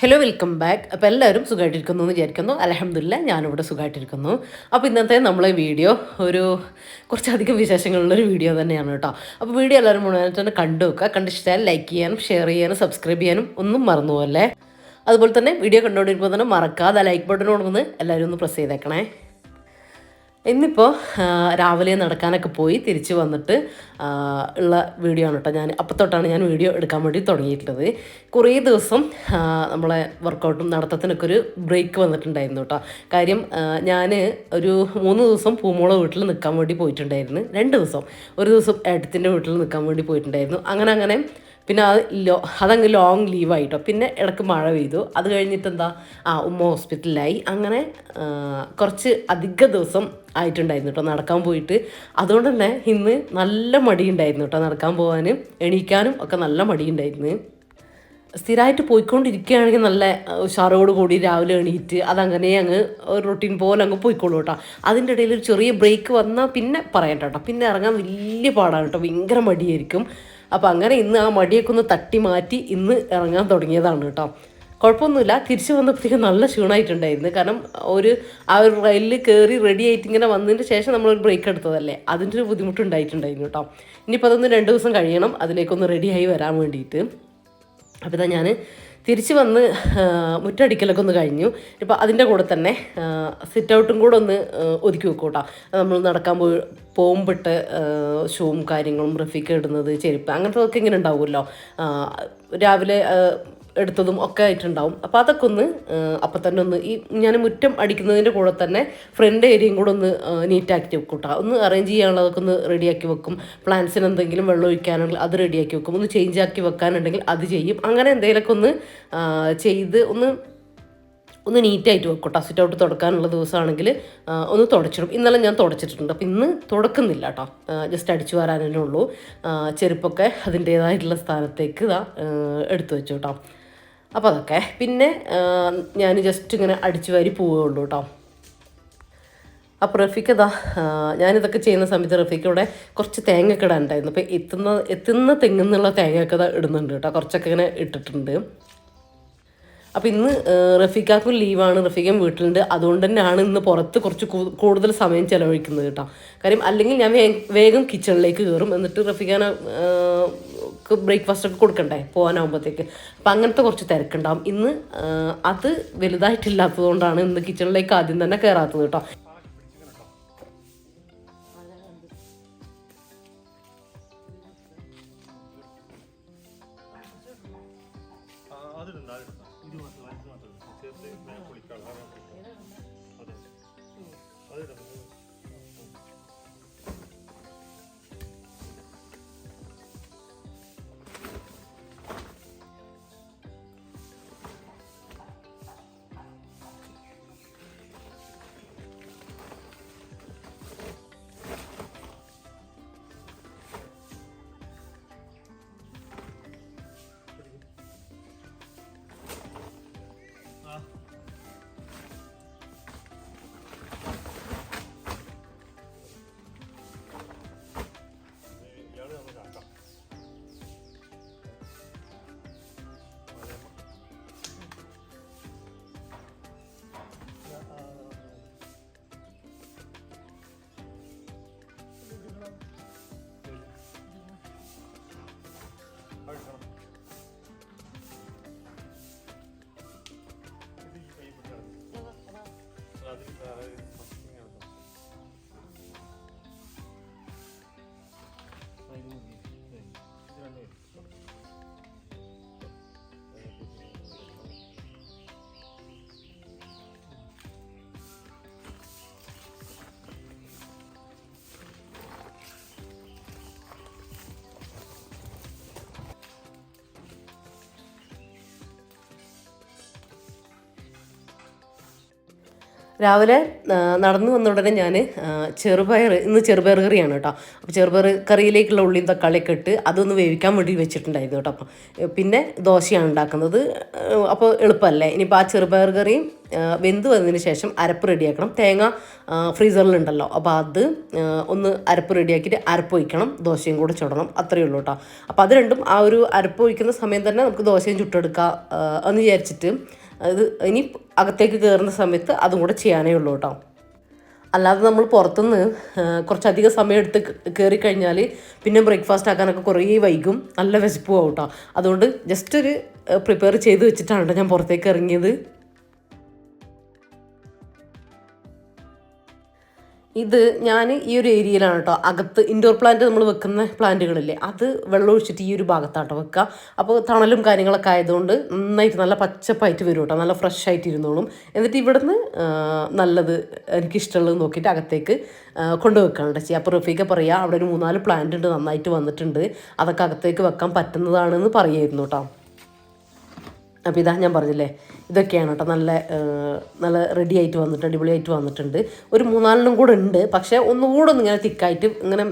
Hello, welcome back. അപ്പോൾ എല്ലാവരും സുഖമായിട്ടിരിക്കുന്നു എന്ന് വിചാരിക്കുന്നു. അൽഹംദുലില്ലാ ഞാനിവിടെ സുഖമായിട്ടിരിക്കുന്നു. അപ്പോൾ ഇന്നത്തെ നമ്മളെ വീഡിയോ ഒരു കുറച്ചധികം വിശേഷങ്ങളുള്ളൊരു വീഡിയോ തന്നെയാണ് കേട്ടോ. അപ്പോൾ വീഡിയോ എല്ലാവരും മുഴുവനായിട്ട് തന്നെ കണ്ടു വെക്കുക. കണ്ടിഷ്ടമായാൽ ലൈക്ക് ചെയ്യാനും ഷെയർ ചെയ്യാനും സബ്സ്ക്രൈബ് ചെയ്യാനും ഒന്നും മറന്നുപോകല്ലേ. അതുപോലെ തന്നെ വീഡിയോ കണ്ടുകൊണ്ടിരിക്കുമ്പോൾ തന്നെ മറക്കാതെ ലൈക്ക് ബട്ടണോടൊന്ന് എല്ലാവരും ഒന്ന് പ്രസ് ചെയ്തേക്കണേ. ഇന്നിപ്പോൾ രാവിലെ നടക്കാനൊക്കെ പോയി തിരിച്ച് വന്നിട്ട് ഉള്ള വീഡിയോ ആണ് കേട്ടോ. ഞാൻ അപ്പം തൊട്ടാണ് ഞാൻ വീഡിയോ എടുക്കാൻ വേണ്ടി തുടങ്ങിയിട്ടുള്ളത്. കുറേ ദിവസം നമ്മളെ വർക്കൗട്ടും നടത്തത്തിനൊക്കെ ഒരു ബ്രേക്ക് വന്നിട്ടുണ്ടായിരുന്നു കേട്ടോ. കാര്യം ഞാൻ ഒരു 3 ദിവസം പൂമോളെ വീട്ടിൽ നിൽക്കാൻ വേണ്ടി പോയിട്ടുണ്ടായിരുന്നു. 2 ദിവസം, ഒരു ദിവസം ഏട്ടത്തിൻ്റെ വീട്ടിൽ നിൽക്കാൻ വേണ്ടി പോയിട്ടുണ്ടായിരുന്നു. അങ്ങനെ പിന്നെ അതങ്ങ് ലോങ് ലീവായിട്ടോ. പിന്നെ ഇടയ്ക്ക് മഴ പെയ്തു. അത് കഴിഞ്ഞിട്ട് ഉമ്മ ഹോസ്പിറ്റലിലായി. അങ്ങനെ കുറച്ച് അധിക ദിവസം ആയിട്ടുണ്ടായിരുന്നു കേട്ടോ നടക്കാൻ പോയിട്ട്. അതുകൊണ്ട് തന്നെ ഇന്ന് നല്ല മടിയുണ്ടായിരുന്നു കേട്ടോ നടക്കാൻ പോകാനും എണീക്കാനും ഒക്കെ നല്ല മടിയുണ്ടായിരുന്നു. സ്ഥിരമായിട്ട് പോയിക്കൊണ്ടിരിക്കുകയാണെങ്കിൽ നല്ല ഉഷാറോട് കൂടി രാവിലെ എണീറ്റ് അതങ്ങനെ അങ്ങ് റൊട്ടീൻ പോലെ അങ്ങ് പോയിക്കോളൂ കേട്ടോ. അതിൻ്റെ ഇടയിൽ ഒരു ചെറിയ ബ്രേക്ക് വന്നാൽ പിന്നെ പറയണ്ട കേട്ടോ, പിന്നെ ഇറങ്ങാൻ വലിയ പാടാണ് കേട്ടോ, ഭയങ്കര മടിയായിരിക്കും. അപ്പോൾ അങ്ങനെ ഇന്ന് ആ മടിയൊക്കെ ഒന്ന് തട്ടി മാറ്റി ഇന്ന് ഇറങ്ങാൻ തുടങ്ങിയതാണ് കേട്ടോ. കുഴപ്പമൊന്നുമില്ല. തിരിച്ച് വന്നപ്പോഴത്തേക്കും നല്ല ക്ഷീണമായിട്ടുണ്ടായിരുന്നു. കാരണം ആ ഒരു റെയിലിൽ കയറി റെഡി ആയിട്ട് ഇങ്ങനെ വന്നതിന് ശേഷം നമ്മളൊരു ബ്രേക്ക് എടുത്തതല്ലേ, അതിൻ്റെ ഒരു ബുദ്ധിമുട്ടുണ്ടായിട്ടുണ്ടായിരുന്നു കേട്ടോ. ഇനിയിപ്പോൾ അതൊന്ന് 2 ദിവസം കഴിയണം അതിലേക്കൊന്ന് റെഡിയായി വരാൻ വേണ്ടിയിട്ട്. അപ്പോൾ ഇതാ ഞാൻ തിരിച്ച് വന്ന് മുറ്റടിക്കലൊക്കെ ഒന്ന് കഴിഞ്ഞു. ഇപ്പോൾ അതിൻ്റെ കൂടെ തന്നെ സിറ്റ് ഔട്ടും കൂടെ ഒന്ന് ഒതുക്കി വെക്കും കേട്ടോ. നമ്മൾ നടക്കാൻ പോകുമ്പോട്ട് ഷൂവും കാര്യങ്ങളും റഫീക്ക് ഇടുന്നത് ചെരുപ്പ് അങ്ങനത്തെ ഇങ്ങനെ ഉണ്ടാവുമല്ലോ, രാവിലെ എടുത്തതും ഒക്കെ ആയിട്ടുണ്ടാവും. അപ്പോൾ അതൊക്കെ ഒന്ന് അപ്പം തന്നെ ഒന്ന് ഞാൻ മുറ്റം അടിക്കുന്നതിൻ്റെ കൂടെ തന്നെ ഫ്രണ്ട് ഏരിയയും കൂടെ ഒന്ന് നീറ്റാക്കി വെക്കും കേട്ടോ. ഒന്ന് അറേഞ്ച് ചെയ്യാനുള്ളതൊക്കെ ഒന്ന് റെഡിയാക്കി വെക്കും. പ്ലാന്റ്സിന് എന്തെങ്കിലും വെള്ളം ഒഴിക്കാനുണ്ടെങ്കിൽ അത് റെഡിയാക്കി വെക്കും. ഒന്ന് ചേഞ്ച് ആക്കി വെക്കാനുണ്ടെങ്കിൽ അത് ചെയ്യും. അങ്ങനെ എന്തെങ്കിലുമൊക്കെ ഒന്ന് ചെയ്ത് ഒന്ന് നീറ്റായിട്ട് വെക്കും കേട്ടോ. സിറ്റ് ഔട്ട് തുടക്കാനുള്ള ദിവസമാണെങ്കിൽ ഒന്ന് തുടച്ചിടും. ഇന്നലെ ഞാൻ തുടച്ചിട്ടുണ്ട്. അപ്പോൾ ഇന്ന് തുടക്കുന്നില്ല കേട്ടോ, ജസ്റ്റ് അടിച്ചു വരാനേ ഉള്ളൂ. ചെരുപ്പൊക്കെ അതിൻ്റേതായിട്ടുള്ള സ്ഥാനത്തേക്ക് എടുത്തു വെച്ചു കേട്ടോ. അപ്പോൾ അതൊക്കെ പിന്നെ ഞാൻ ജസ്റ്റ് ഇങ്ങനെ അടിച്ചു വാരി പോവുകയുള്ളൂ കേട്ടോ. അപ്പോൾ റഫീക്ക് ഞാനിതൊക്കെ ചെയ്യുന്ന സമയത്ത് റഫീക്ക് ഇവിടെ കുറച്ച് തേങ്ങയൊക്കെ ഇടാനുണ്ടായിരുന്നു. അപ്പോൾ എത്തുന്ന തെങ്ങുന്നുള്ള തേങ്ങയൊക്കെ ഇടുന്നുണ്ട് കേട്ടോ, കുറച്ചൊക്കെ ഇങ്ങനെ ഇട്ടിട്ടുണ്ട്. അപ്പോൾ ഇന്ന് റഫീക്കാക്കും ലീവാണ്, റഫീഖയും വീട്ടിലുണ്ട്. അതുകൊണ്ട് തന്നെയാണ് ഇന്ന് പുറത്ത് കുറച്ച് കൂടുതൽ സമയം ചിലവഴിക്കുന്നത് കേട്ടോ. കാര്യം അല്ലെങ്കിൽ ഞാൻ വേഗം കിച്ചണിലേക്ക് കയറും, എന്നിട്ട് റഫീഖാനെ ബ്രേക്ക്ഫാസ്റ്റൊക്കെ കൊടുക്കണ്ടേ പോകാനാകുമ്പോഴത്തേക്ക്. അപ്പം അങ്ങനത്തെ കുറച്ച് തിരക്കുണ്ടാവും. ഇന്ന് അത് വലുതായിട്ടില്ലാത്തത് കൊണ്ടാണ് ഇന്ന് കിച്ചണിലേക്ക് ആദ്യം തന്നെ കയറാത്തത് കേട്ടോ. രാവിലെ നടന്നു വന്ന ഉടനെ ഞാൻ ഇന്ന് ചെറുപയർ കറിയാണ് കേട്ടോ. അപ്പോൾ ചെറുപയർ കറിയിലേക്കുള്ള ഉള്ളിയും തക്കാളിയൊക്കെ ഇട്ട് അതൊന്ന് വേവിക്കാൻ വേണ്ടി വെച്ചിട്ടുണ്ടായിരുന്നു കേട്ടോ. അപ്പം പിന്നെ ദോശയാണ് ഉണ്ടാക്കുന്നത്. അപ്പോൾ എളുപ്പമല്ലേ. ഇനിയിപ്പോൾ ആ ചെറുപയർ കറിയും വെന്ത് വന്നതിന് ശേഷം അരപ്പ് റെഡിയാക്കണം. തേങ്ങ ഫ്രീസറിലുണ്ടല്ലോ, അപ്പോൾ അത് ഒന്ന് അരപ്പ് റെഡിയാക്കിയിട്ട് അരപ്പ് ഒഴിക്കണം, ദോശയും കൂടെ ചുടണം, അത്രയേ ഉള്ളൂ കേട്ടോ. അപ്പോൾ അത് രണ്ടും ആ ഒരു അരപ്പ് ഒഴിക്കുന്ന സമയം തന്നെ നമുക്ക് ദോശയും ചുട്ടെടുക്കാം എന്ന് വിചാരിച്ചിട്ട് അത് ഇനി അകത്തേക്ക് കയറുന്ന സമയത്ത് അതും കൂടെ ചെയ്യാനേ ഉള്ളൂ കേട്ടോ. അല്ലാതെ നമ്മൾ പുറത്തുനിന്ന് കുറച്ചധികം സമയം എടുത്ത് കയറി കഴിഞ്ഞാൽ പിന്നെ ബ്രേക്ക്ഫാസ്റ്റ് ആക്കാനൊക്കെ കുറേ വൈകും, നല്ല വിശപ്പ് പോകും കേട്ടോ. അതുകൊണ്ട് ജസ്റ്റ് ഒരു പ്രിപ്പയർ ചെയ്ത് വെച്ചിട്ടാണ് കേട്ടോ ഞാൻ പുറത്തേക്ക് ഇറങ്ങിയത്. ഇത് ഞാൻ ഈ ഒരു ഏരിയയിലാണ് കേട്ടോ, അകത്ത് ഇൻഡോർ പ്ലാന്റ് നമ്മൾ വെക്കുന്ന പ്ലാന്റുകളില്ലേ, അത് വെള്ളം ഒഴിച്ചിട്ട് ഈ ഒരു ഭാഗത്താട്ടോ വെക്കുക. അപ്പോൾ തണലും കാര്യങ്ങളൊക്കെ ആയതുകൊണ്ട് നന്നായിട്ട് നല്ല പച്ചപ്പായിട്ട് വരും കേട്ടോ, നല്ല ഫ്രഷ് ആയിട്ട് ഇരുന്നോളും. എന്നിട്ട് ഇവിടുന്ന് നല്ലത് എനിക്കിഷ്ടമുള്ളത് നോക്കിയിട്ട് അകത്തേക്ക് കൊണ്ടുവെക്കാനുണ്ട് ചെയ്യുക. അപ്പോൾ റഫീഖ പറയുക അവിടെ ഒരു 3-4 പ്ലാന്റ് ഉണ്ട്, നന്നായിട്ട് വന്നിട്ടുണ്ട്, അതൊക്കെ അകത്തേക്ക് വെക്കാൻ പറ്റുന്നതാണെന്ന് പറയായിരുന്നു കേട്ടോ. അപ്പോൾ ഇതാ ഞാൻ പറഞ്ഞില്ലേ, ഇതൊക്കെയാണ് കേട്ടോ നല്ല നല്ല റെഡി ആയിട്ട് വന്നിട്ടുണ്ട്, അടിപൊളിയായിട്ട് വന്നിട്ടുണ്ട്. ഒരു 3-4 കൂടെ ഉണ്ട്, പക്ഷേ ഒന്നുകൂടെ ഒന്ന് ഇങ്ങനെ തിക്കായിട്ട് ഇങ്ങനെ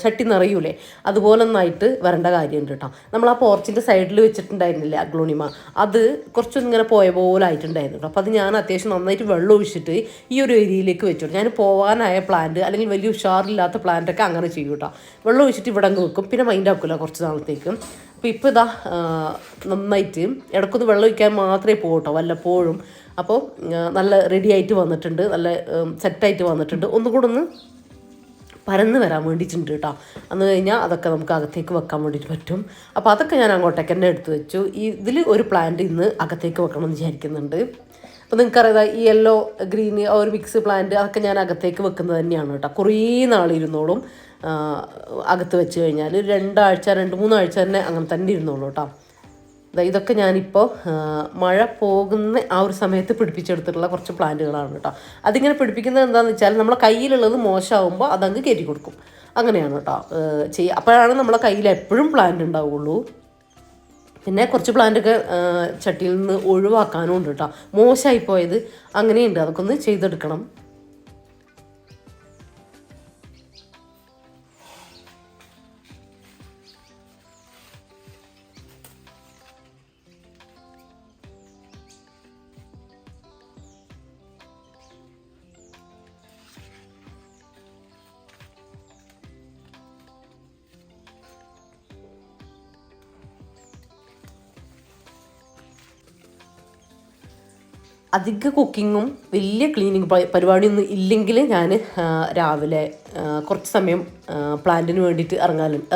ചട്ടി നിറയൂലേ, അതുപോലെ ഒന്നായിട്ട് വരേണ്ട കാര്യമുണ്ട് കേട്ടോ. നമ്മൾ ആ പോർച്ചിൻ്റെ സൈഡിൽ വെച്ചിട്ടുണ്ടായിരുന്നില്ലേ അഗ്ലോണിമ, അത് കുറച്ചൊന്നും ഇങ്ങനെ പോയ പോലെ ആയിട്ടുണ്ടായിരുന്നു കേട്ടോ. അപ്പോൾ അത് ഞാൻ അത്യാവശ്യം നന്നായിട്ട് വെള്ളം ഒഴിച്ചിട്ട് ഈ ഒരു ഏരിയയിലേക്ക് വെച്ചു. ഞാൻ പോകാനായ പ്ലാന്റ് അല്ലെങ്കിൽ വലിയ ഉഷാറില്ലാത്ത പ്ലാന്റൊക്കെ അങ്ങനെ ചെയ്യും കേട്ടോ. വെള്ളം ഒഴിച്ചിട്ട് ഇവിടെ അങ്ങ് വെക്കും, പിന്നെ മൈൻഡ് ആക്കില്ല കുറച്ച് നാളത്തേക്കും. അപ്പോൾ ഇപ്പോൾ ഇതാ നന്നായിട്ട് ഇടയ്ക്കൊന്ന് വെള്ളം ഒഴിക്കാൻ മാത്രമേ പോകട്ടോ വല്ലപ്പോഴും. അപ്പോൾ നല്ല റെഡി ആയിട്ട് വന്നിട്ടുണ്ട്, നല്ല സെറ്റായിട്ട് വന്നിട്ടുണ്ട്. ഒന്നുകൂടെ ഒന്ന് പരന്ന് വരാൻ വേണ്ടിയിട്ടുണ്ട് കേട്ടോ. അന്ന് കഴിഞ്ഞാൽ അതൊക്കെ നമുക്ക് അകത്തേക്ക് വെക്കാൻ വേണ്ടിയിട്ട് പറ്റും. അപ്പോൾ അതൊക്കെ ഞാൻ അങ്ങോട്ടേക്ക് തന്നെ എടുത്ത് വെച്ചു. ഇതിൽ ഒരു പ്ലാന്റ് ഇന്ന് അകത്തേക്ക് വെക്കണം എന്ന് വിചാരിക്കുന്നുണ്ട്. അപ്പോൾ നിങ്ങൾക്കറിയാം ഈ യെല്ലോ ഗ്രീൻ ആ ഒരു മിക്സ് പ്ലാന്റ് അതൊക്കെ ഞാൻ അകത്തേക്ക് വെക്കുന്നത് തന്നെയാണ് കേട്ടോ. കുറേ നാളിരുന്നോളും അകത്ത് വെച്ച് കഴിഞ്ഞാൽ 2-3 ആഴ്ച തന്നെ അങ്ങനെ തന്നെ ഇരുന്നോളൂ കേട്ടോ. ഇതൊക്കെ ഞാനിപ്പോൾ മഴ പോകുന്ന ആ ഒരു സമയത്ത് പിടിപ്പിച്ചെടുത്തിട്ടുള്ള കുറച്ച് പ്ലാന്റുകളാണ് കേട്ടോ. അതിങ്ങനെ പിടിപ്പിക്കുന്നത് എന്താണെന്ന് വെച്ചാൽ നമ്മളെ കയ്യിലുള്ളത് മോശമാകുമ്പോൾ അതങ്ങ് കയറ്റി കൊടുക്കും, അങ്ങനെയാണ് കേട്ടോ ചെയ്യുക. അപ്പോഴാണ് നമ്മളെ കയ്യിൽ എപ്പോഴും പ്ലാന്റ് ഉണ്ടാവുള്ളൂ. പിന്നെ കുറച്ച് പ്ലാന്റൊക്കെ ചട്ടിയിൽ നിന്ന് ഒഴിവാക്കാനും ഉണ്ട് കേട്ടോ, മോശമായി പോയത് അങ്ങനെയുണ്ട്, അതൊക്കെ ഒന്ന് ചെയ്തെടുക്കണം. അധിക കുക്കിങ്ങും വലിയ ക്ലീനിങ് പരിപാടിയൊന്നും ഇല്ലെങ്കിൽ ഞാൻ രാവിലെ കുറച്ച് സമയം പ്ലാന്റിന് വേണ്ടിയിട്ട്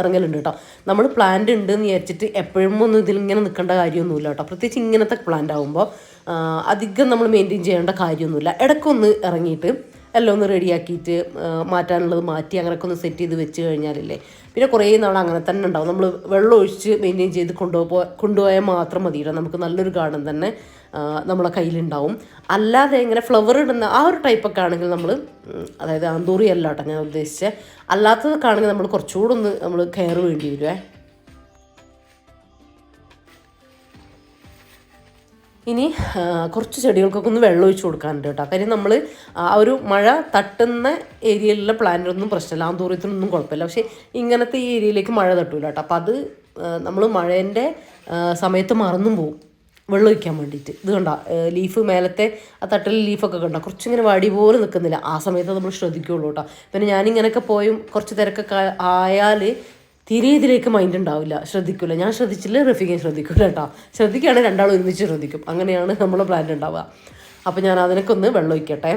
ഇറങ്ങലുണ്ട് കേട്ടോ. നമ്മൾ പ്ലാന്റ് ഉണ്ടെന്ന് വിചാരിച്ചിട്ട് എപ്പോഴും ഒന്നും ഇതിലിങ്ങനെ നിൽക്കേണ്ട കാര്യമൊന്നുമില്ല കേട്ടോ. പ്രത്യേകിച്ച് ഇങ്ങനത്തെ പ്ലാന്റ് ആകുമ്പോൾ അധികം നമ്മൾ മെയിൻറ്റെയിൻ ചെയ്യേണ്ട കാര്യമൊന്നുമില്ല. ഇടയ്ക്കൊന്ന് ഇറങ്ങിയിട്ട് എല്ലാം ഒന്ന് റെഡിയാക്കിയിട്ട് മാറ്റാനുള്ളത് മാറ്റി അങ്ങനെയൊക്കെ ഒന്ന് സെറ്റ് ചെയ്ത് വെച്ച് കഴിഞ്ഞാലില്ലേ പിന്നെ കുറേ നാൾ അങ്ങനെ തന്നെ ഉണ്ടാവും. നമ്മൾ വെള്ളം ഒഴിച്ച് മെയിൻറ്റെയിൻ ചെയ്ത് കൊണ്ടുപോയാൽ മാത്രം മതി കേട്ടോ, നമുക്ക് നല്ലൊരു ഗാർഡൻ തന്നെ നമ്മളെ കയ്യിലുണ്ടാവും. അല്ലാതെ ഇങ്ങനെ ഫ്ലവർ ഇടുന്ന ആ ഒരു ടൈപ്പൊക്കെ ആണെങ്കിൽ നമ്മൾ, അതായത് ആന്തൂറി അല്ല കേട്ടോ ഞാൻ ഉദ്ദേശിച്ചത്, അല്ലാത്തതൊക്കെ ആണെങ്കിൽ നമ്മൾ കുറച്ചുകൂടെ ഒന്ന് നമ്മൾ കെയർ വേണ്ടി വരുവേ. ഇനി കുറച്ച് ചെടികൾക്കൊക്കെ ഒന്ന് വെള്ളം ഒഴിച്ച് കൊടുക്കാനുണ്ട് കേട്ടോ. കാര്യം നമ്മൾ ആ ഒരു മഴ തട്ടുന്ന ഏരിയയിലുള്ള പ്ലാന്റിനൊന്നും പ്രശ്നമില്ല, ആന്തൂറിയത്തിനൊന്നും കുഴപ്പമില്ല. പക്ഷേ ഇങ്ങനത്തെ ഈ ഏരിയയിലേക്ക് മഴ തട്ടൂല കേട്ടോ. അപ്പോൾ അത് നമ്മൾ മഴേൻ്റെ സമയത്ത് മറന്നും പോവും വെള്ളം ഒഴിക്കാൻ വേണ്ടിയിട്ട്. ഇത് കണ്ട ലീഫ് മേലത്തെ ആ തട്ടൽ ലീഫൊക്കെ കണ്ട കുറച്ചിങ്ങനെ വടി പോലെ നിൽക്കുന്നില്ല, ആ സമയത്ത് നമ്മൾ ശ്രദ്ധിക്കുകയുള്ളൂ കേട്ടോ. പിന്നെ ഞാനിങ്ങനെയൊക്കെ പോയും കുറച്ച് തിരക്കൊക്കെ ആയാൽ തീരെ ഇതിലേക്ക് മൈൻഡ് ഉണ്ടാവില്ല, ശ്രദ്ധിക്കില്ല. ഞാൻ ശ്രദ്ധിച്ചില്ല, റഫീഖയും ശ്രദ്ധിക്കില്ല കേട്ടോ. ശ്രദ്ധിക്കുകയാണെങ്കിൽ രണ്ടാളും ഒരുമിച്ച് ശ്രദ്ധിക്കും, അങ്ങനെയാണ് നമ്മളെ പ്ലാന്റ് ഉണ്ടാവുക. അപ്പോൾ ഞാൻ അതിനൊക്കെ ഒന്ന് വെള്ളം ഒഴിക്കട്ടെ.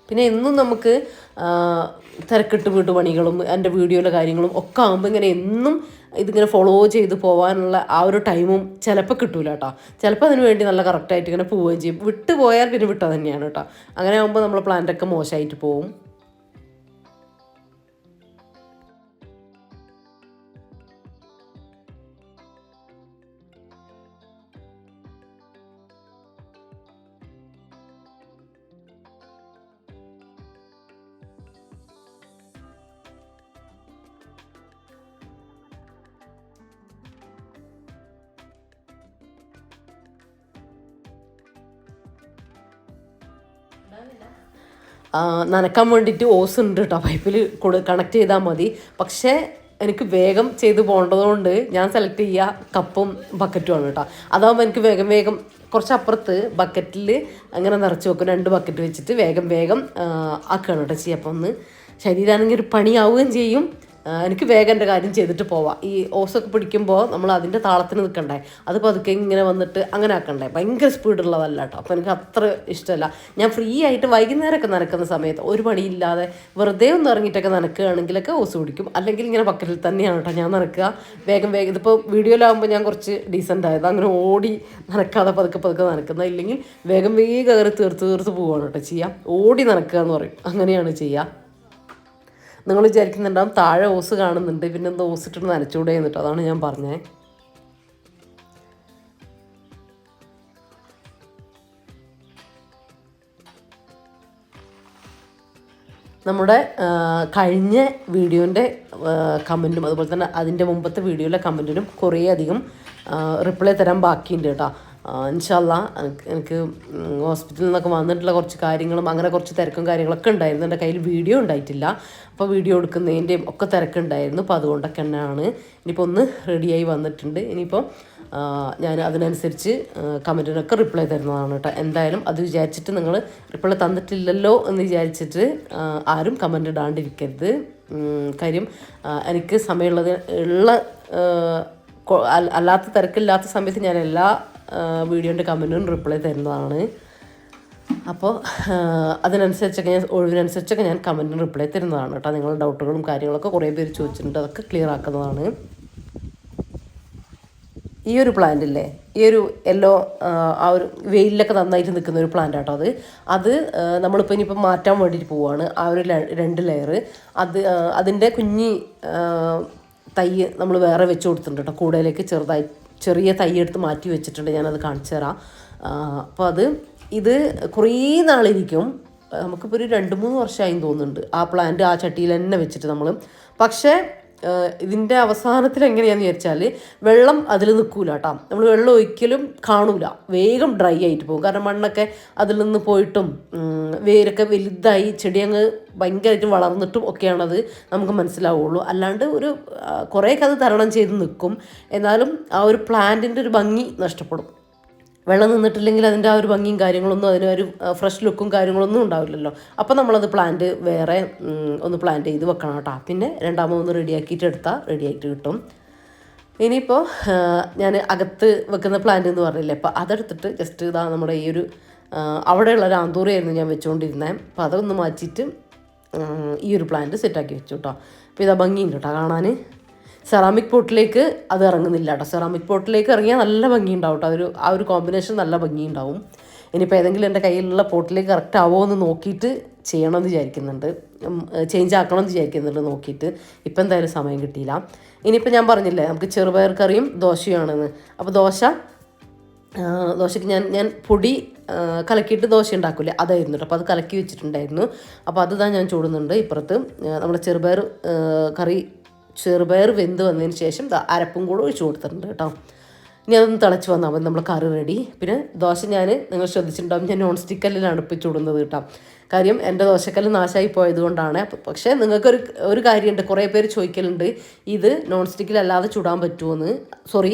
പിന്നെ എന്നും നമുക്ക് തിരക്കിട്ട് വീട്ടുപണികളും എൻ്റെ വീഡിയോയിലെ കാര്യങ്ങളും ഒക്കെ ആകുമ്പോൾ ഇങ്ങനെ എന്നും ഇതിങ്ങനെ ഫോളോ ചെയ്ത് പോകാനുള്ള ആ ഒരു ടൈമും ചിലപ്പോൾ കിട്ടൂല കേട്ടോ. ചിലപ്പോൾ അതിന് വേണ്ടി നല്ല കറക്റ്റായിട്ട് ഇങ്ങനെ പോവുകയും ചെയ്യും. വിട്ട് പോയാൽ പിന്നെ വിട്ടത് തന്നെയാണ് കേട്ടോ. അങ്ങനെ ആകുമ്പോൾ നമ്മൾ പ്ലാന്റൊക്കെ മോശമായിട്ട് പോവും. നനക്കാൻ വേണ്ടിയിട്ട് ഓസ് ഉണ്ട് കേട്ടോ, പൈപ്പിൽ കണക്ട് ചെയ്താൽ മതി. പക്ഷേ എനിക്ക് വേഗം ചെയ്ത് പോകേണ്ടതുകൊണ്ട് ഞാൻ സെലക്ട് ചെയ്യുക കപ്പും ബക്കറ്റുമാണ് കേട്ടോ. അതാകുമ്പോൾ എനിക്ക് വേഗം വേഗം കുറച്ചപ്പുറത്ത് ബക്കറ്റിൽ അങ്ങനെ നിറച്ച് വെക്കും, 2 ബക്കറ്റ് വെച്ചിട്ട് വേഗം വേഗം ആക്കുകയാണ് കേട്ടോ ചെയ്യുക. അപ്പം ഒന്ന് ശരീരമാണെങ്കിൽ ഒരു പണിയാവുകയും ചെയ്യും, എനിക്ക് വേഗം എൻ്റെ കാര്യം ചെയ്തിട്ട് പോവാം. ഈ ഓസൊക്കെ പിടിക്കുമ്പോൾ നമ്മൾ അതിൻ്റെ താളത്തിന് നിൽക്കണ്ടേ, അത് പതുക്കെ ഇങ്ങനെ വന്നിട്ട് അങ്ങനെ ആക്കണ്ടേ, ഭയങ്കര സ്പീഡുള്ളതല്ല കേട്ടോ. അപ്പോൾ എനിക്ക് അത്ര ഇഷ്ടമല്ല. ഞാൻ ഫ്രീ ആയിട്ട് വൈകുന്നേരമൊക്കെ നനക്കുന്ന സമയത്ത് ഒരു പണിയില്ലാതെ വെറുതെ ഒന്ന് ഇറങ്ങിയിട്ടൊക്കെ നനക്കുകയാണെങ്കിലൊക്കെ ഓസ് പിടിക്കും. അല്ലെങ്കിൽ ഇങ്ങനെ ബക്കറ്റിൽ തന്നെയാണ് കേട്ടോ ഞാൻ നനക്കുക. വേഗം വേഗം ഇതിപ്പോൾ വീഡിയോയിലാകുമ്പോൾ ഞാൻ കുറച്ച് ഡീസൻ്റ് ആയത്, അങ്ങനെ ഓടി നനക്കാതെ പതുക്കെ പതുക്കെ നനക്കുന്ന, ഇല്ലെങ്കിൽ വേഗം വേഗം കയറി തീർത്ത് പോവുകയാണ് കേട്ടോ ചെയ്യുക. ഓടി നനക്കുക എന്ന് പറയും, അങ്ങനെയാണ് ചെയ്യുക. നിങ്ങൾ വിചാരിക്കുന്നുണ്ടാവും താഴെ ഓസ് കാണുന്നുണ്ട്, പിന്നെ എന്താ ഓസ് ഇട്ടിട്ട് നനച്ചുകൂടെ എന്നിട്ട്, അതാണ് ഞാൻ പറഞ്ഞത്. നമ്മുടെ കഴിഞ്ഞ വീഡിയോൻ്റെ കമൻറ്റും അതുപോലെ തന്നെ അതിൻ്റെ മുമ്പത്തെ വീഡിയോയിലെ കമൻറ്റിനും കുറേ അധികം റിപ്ലൈ തരാൻ ബാക്കിയുണ്ട് കേട്ടോ. ഇൻഷാ അല്ലാ എനിക്ക് ഹോസ്പിറ്റലിൽ നിന്നൊക്കെ വന്നിട്ടുള്ള കുറച്ച് കാര്യങ്ങളും അങ്ങനെ കുറച്ച് തിരക്കും കാര്യങ്ങളൊക്കെ ഉണ്ടായിരുന്നു. എൻ്റെ കയ്യിൽ വീഡിയോ ഉണ്ടായിട്ടില്ല, അപ്പോൾ വീഡിയോ എടുക്കുന്നതിൻ്റെയും ഒക്കെ തിരക്കുണ്ടായിരുന്നു. അപ്പോൾ അതുകൊണ്ടൊക്കെ തന്നെയാണ്. ഇനിയിപ്പോൾ ഒന്ന് റെഡിയായി വന്നിട്ടുണ്ട്. ഇനിയിപ്പോൾ ഞാൻ അതിനനുസരിച്ച് കമൻറ്റിനൊക്കെ റിപ്ലൈ തരുന്നതാണ് കേട്ടോ. എന്തായാലും അത് വിചാരിച്ചിട്ട് നിങ്ങൾ റിപ്ലൈ തന്നിട്ടില്ലല്ലോ എന്ന് വിചാരിച്ചിട്ട് ആരും കമൻറ്റ് ഇടാണ്ടിരിക്കരുത്. കാര്യം എനിക്ക് സമയമുള്ളത് അല്ലാത്ത തിരക്കില്ലാത്ത സമയത്ത് ഞാൻ എല്ലാ വീഡിയോൻ്റെ കമൻറ്റിനും റിപ്ലൈ തരുന്നതാണ്. അപ്പോൾ അതിനനുസരിച്ചൊക്കെ ഒഴിവിനനുസരിച്ചൊക്കെ ഞാൻ കമൻറ്റിന് റിപ്ലൈ തരുന്നതാണ് കേട്ടോ. നിങ്ങളുടെ ഡൗട്ടുകളും കാര്യങ്ങളൊക്കെ കുറേ പേര് ചോദിച്ചിട്ടുണ്ട്, അതൊക്കെ ക്ലിയർ ആക്കുന്നതാണ്. ഈ ഒരു പ്ലാന്റ് ഇല്ലേ, ഈ ഒരു യെല്ലോ ആ ഒരു വെയിലൊക്കെ നന്നായിട്ട് നിൽക്കുന്ന ഒരു പ്ലാന്റ് ആട്ടോ അത് നമ്മളിപ്പോൾ ഇനിയിപ്പോൾ മാറ്റാൻ വേണ്ടിയിട്ട് പോവുകയാണ്. ആ ഒരു 2 ലെയർ അതിൻ്റെ കുഞ്ഞി തൈ നമ്മൾ വേറെ വെച്ച് കൊടുത്തിട്ടുണ്ട് കേട്ടോ. കൂടയിലേക്ക് ചെറിയ തൈ എടുത്ത് മാറ്റി വെച്ചിട്ടുണ്ട്, ഞാനത് കാണിച്ചു തരാം. അപ്പോൾ ഇത് കുറേ നാളിരിക്കും. നമുക്കിപ്പോൾ ഒരു 2-3 വർഷമായി തോന്നുന്നുണ്ട് ആ പ്ലാന്റ് ആ ചട്ടിയിൽ തന്നെ വെച്ചിട്ട് നമ്മൾ. പക്ഷേ ഇതിൻ്റെ അവസാനത്തിൽ എങ്ങനെയാണെന്ന് വിചാരിച്ചാൽ വെള്ളം അതിൽ നിൽക്കൂല കേട്ടോ. നമ്മൾ വെള്ളം ഒരിക്കലും കാണൂല, വേഗം ഡ്രൈ ആയിട്ട് പോകും. കാരണം മണ്ണൊക്കെ അതിൽ നിന്ന് പോയിട്ടും വേരൊക്കെ വലുതായി ചെടി അങ്ങ് ഭയങ്കരമായിട്ട് വളർന്നിട്ടും ഒക്കെയാണത് നമുക്ക് മനസ്സിലാവുള്ളൂ. അല്ലാണ്ട് ഒരു കുറേയൊക്കെ അത് തരണം ചെയ്ത് നിൽക്കും, എന്നാലും ആ ഒരു പ്ലാന്റിൻ്റെ ഒരു ഭംഗി നഷ്ടപ്പെടും. വെള്ളം നിന്നിട്ടില്ലെങ്കിൽ അതിൻ്റെ ആ ഒരു ഭംഗിയും കാര്യങ്ങളൊന്നും, അതിനൊരു ഫ്രഷ് ലുക്കും കാര്യങ്ങളൊന്നും ഉണ്ടാവില്ലല്ലോ. അപ്പോൾ നമ്മളത് പ്ലാന്റ് വേറെ ഒന്ന് പ്ലാന്റ് ചെയ്ത് വെക്കണം കേട്ടോ. പിന്നെ രണ്ടാമതൊന്ന് റെഡിയാക്കിയിട്ട് എടുത്താൽ റെഡിയായിട്ട് കിട്ടും. ഇനിയിപ്പോൾ ഞാൻ അകത്ത് വെക്കുന്ന പ്ലാന്റ് എന്ന് പറഞ്ഞില്ലേ, അപ്പോൾ അതെടുത്തിട്ട് ജസ്റ്റ് ഇതാ നമ്മുടെ ഈ ഒരു അവിടെയുള്ള ഒരു ആന്തൂറിയായിരുന്നു ഞാൻ വെച്ചുകൊണ്ടിരുന്നത്. അപ്പോൾ അതൊന്ന് മാറ്റിയിട്ട് ഈ ഒരു പ്ലാന്റ് സെറ്റാക്കി വെച്ചു കേട്ടോ. അപ്പോൾ ഇതാ ഭംഗിയുണ്ട് കേട്ടോ കാണാൻ. സെറാമിക് പോട്ടിലേക്ക് അത് ഇറങ്ങുന്നില്ല കേട്ടോ. സെറാമിക് പോട്ടിലേക്ക് ഇറങ്ങിയാൽ നല്ല ഭംഗി ഉണ്ടാവും കേട്ടോ. ആ ഒരു കോമ്പിനേഷൻ നല്ല ഭംഗി ഉണ്ടാവും. ഇനിയിപ്പോൾ ഏതെങ്കിലും എൻ്റെ കയ്യിലുള്ള പോട്ടിലേക്ക് കറക്റ്റ് ആവുമോ എന്ന് നോക്കിയിട്ട് ചെയ്യണമെന്ന് വിചാരിക്കുന്നുണ്ട്, ചേഞ്ച് ആക്കണമെന്ന് വിചാരിക്കുന്നുണ്ട് നോക്കിയിട്ട്. ഇപ്പം എന്തായാലും സമയം കിട്ടിയില്ല. ഇനിയിപ്പോൾ ഞാൻ പറഞ്ഞില്ലേ നമുക്ക് ചെറുപയർ കറിയും ദോശയുമാണെന്ന്. അപ്പോൾ ദോശയ്ക്ക് ഞാൻ പൊടി കലക്കിയിട്ട് ദോശ ഉണ്ടാക്കില്ലേ, അതായിരുന്നു കേട്ടോ. അപ്പോൾ അത് കലക്കി വെച്ചിട്ടുണ്ടായിരുന്നു. അപ്പോൾ അത് ഞാൻ ചൂടുന്നുണ്ട്. ഇപ്പുറത്ത് നമ്മുടെ ചെറുപയർ വെന്ത് വന്നതിന് ശേഷം അരപ്പും കൂടെ ഒഴിച്ചു കൊടുത്തിട്ടുണ്ട് കേട്ടോ. ഇനി അതൊന്ന് തിളച്ച് വന്നാൽ മതി, നമ്മൾ കറി റെഡി. പിന്നെ ദോശ നിങ്ങൾ ശ്രദ്ധിച്ചിട്ടുണ്ടാകും, ഞാൻ നോൺ സ്റ്റിക്ക് കല്ലിലാണ് ഇപ്പോൾ ചൂടുന്നത് കേട്ടോ. കാര്യം എൻ്റെ ദോശക്കല്ല് നാശമായി പോയത് കൊണ്ടാണ്. പക്ഷേ നിങ്ങൾക്കൊരു കാര്യമുണ്ട്, കുറേ പേര് ചോദിക്കലുണ്ട് ഇത് നോൺ സ്റ്റിക്കിലല്ലാതെ ചുടാൻ പറ്റുമെന്ന്.